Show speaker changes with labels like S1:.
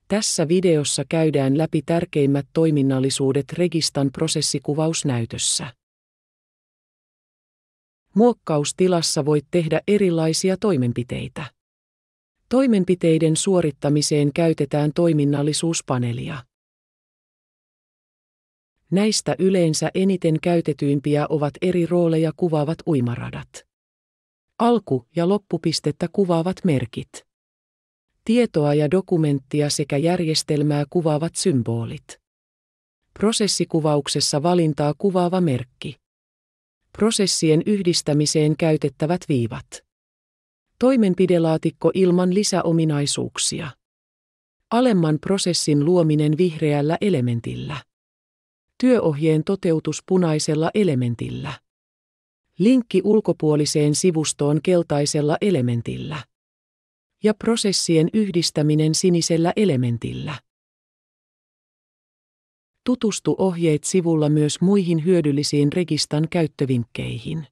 S1: Tässä videossa käydään läpi tärkeimmät toiminnallisuudet Registan prosessikuvausnäytössä. Muokkaustilassa voit tehdä erilaisia toimenpiteitä. Toimenpiteiden suorittamiseen käytetään toiminnallisuuspaneelia. Näistä yleensä eniten käytetyimpiä ovat eri rooleja kuvaavat uimaradat. Alku- ja loppupistettä kuvaavat merkit. Tietoa ja dokumenttia sekä järjestelmää kuvaavat symbolit. Prosessikuvauksessa valintaa kuvaava merkki. Prosessien yhdistämiseen käytettävät viivat. Toimenpidelaatikko ilman lisäominaisuuksia. Alemman prosessin luominen vihreällä elementillä. Työohjeen toteutus punaisella elementillä. Linkki ulkopuoliseen sivustoon keltaisella elementillä. Ja prosessien yhdistäminen sinisellä elementillä. Tutustu ohjeet sivulla myös muihin hyödyllisiin Registan käyttövinkkeihin.